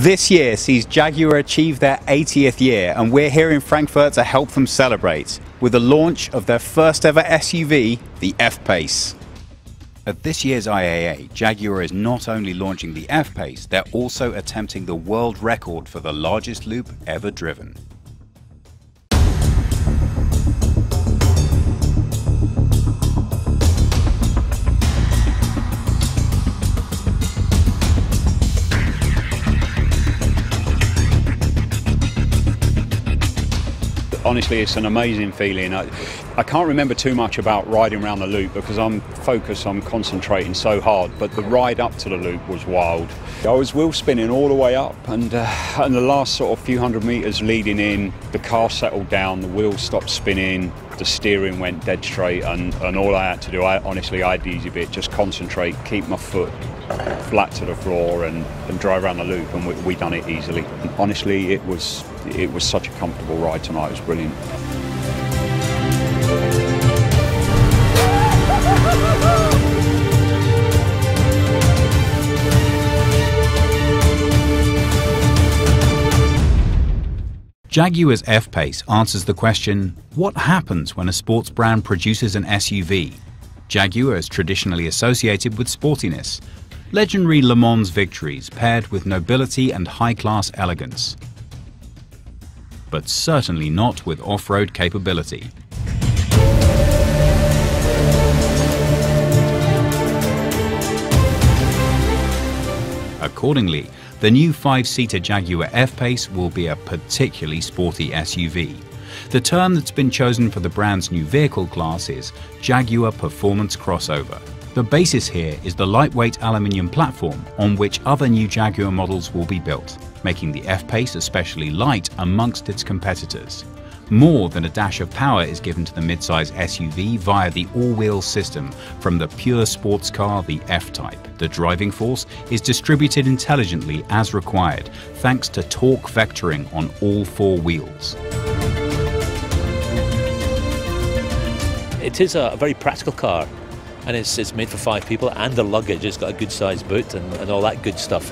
This year sees Jaguar achieve their 80th year, and we're here in Frankfurt to help them celebrate with the launch of their first ever SUV, the F-Pace. At this year's IAA, Jaguar is not only launching the F-Pace, they're also attempting the world record for the largest loop ever driven. Honestly, it's an amazing feeling. I can't remember too much about riding around the loop because I'm focused, I'm concentrating so hard, but the ride up to the loop was wild. I was wheel spinning all the way up, and the last sort of few hundred metres leading in, the car settled down, the wheels stopped spinning, the steering went dead straight, and all I had to do, I had the easy bit, just concentrate, keep my foot flat to the floor and drive around the loop, and we done it easily. And honestly, it was such a comfortable ride tonight. It was brilliant. Jaguar's F-Pace answers the question, what happens when a sports brand produces an SUV? Jaguar is traditionally associated with sportiness, legendary Le Mans victories paired with nobility and high-class elegance, but certainly not with off-road capability. Accordingly, the new 5-seater Jaguar F-Pace will be a particularly sporty SUV. The term that's been chosen for the brand's new vehicle class is Jaguar Performance Crossover. The basis here is the lightweight aluminium platform on which other new Jaguar models will be built, making the F-Pace especially light amongst its competitors. More than a dash of power is given to the midsize SUV via the all-wheel system from the pure sports car, the F-Type. The driving force is distributed intelligently as required, thanks to torque vectoring on all four wheels. It is a very practical car, and it's made for 5 people and the luggage. It's got a good sized boot and all that good stuff.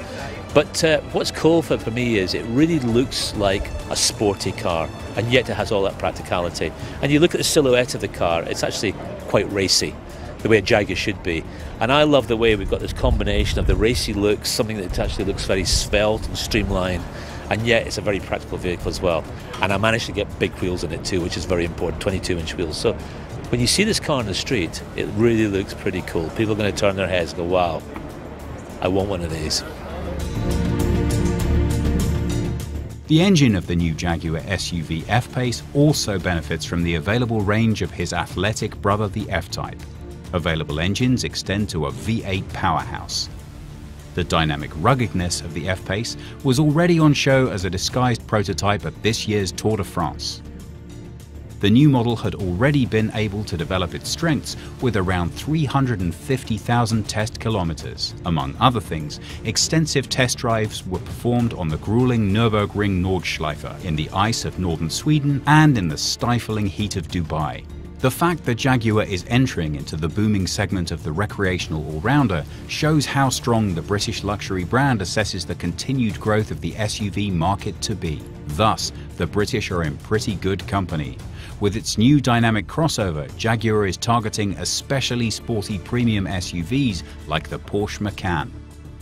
But what's cool for me is it really looks like a sporty car, and yet it has all that practicality. And you look at the silhouette of the car, it's actually quite racy, the way a Jaguar should be. And I love the way we've got this combination of the racy looks, something that actually looks very svelte and streamlined, and yet it's a very practical vehicle as well. And I managed to get big wheels in it too, which is very important, 22-inch wheels. So when you see this car on the street, it really looks pretty cool. People are going to turn their heads and go, wow, I want one of these. The engine of the new Jaguar SUV F-Pace also benefits from the available range of his athletic brother, the F-Type. Available engines extend to a V8 powerhouse. The dynamic ruggedness of the F-Pace was already on show as a disguised prototype at this year's Tour de France. The new model had already been able to develop its strengths with around 350,000 test kilometers. Among other things, extensive test drives were performed on the grueling Nürburgring Nordschleife, in the ice of northern Sweden, and in the stifling heat of Dubai. The fact that Jaguar is entering into the booming segment of the recreational all-rounder shows how strong the British luxury brand assesses the continued growth of the SUV market to be. Thus, the British are in pretty good company. With its new dynamic crossover, Jaguar is targeting especially sporty premium SUVs like the Porsche Macan.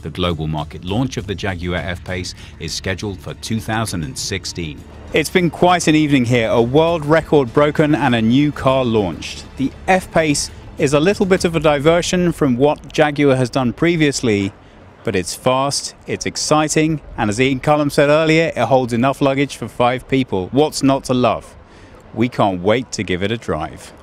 The global market launch of the Jaguar F-Pace is scheduled for 2016. It's been quite an evening here, a world record broken and a new car launched. The F-Pace is a little bit of a diversion from what Jaguar has done previously, but it's fast, it's exciting, and as Ian Cullum said earlier, it holds enough luggage for 5 people. What's not to love? We can't wait to give it a drive.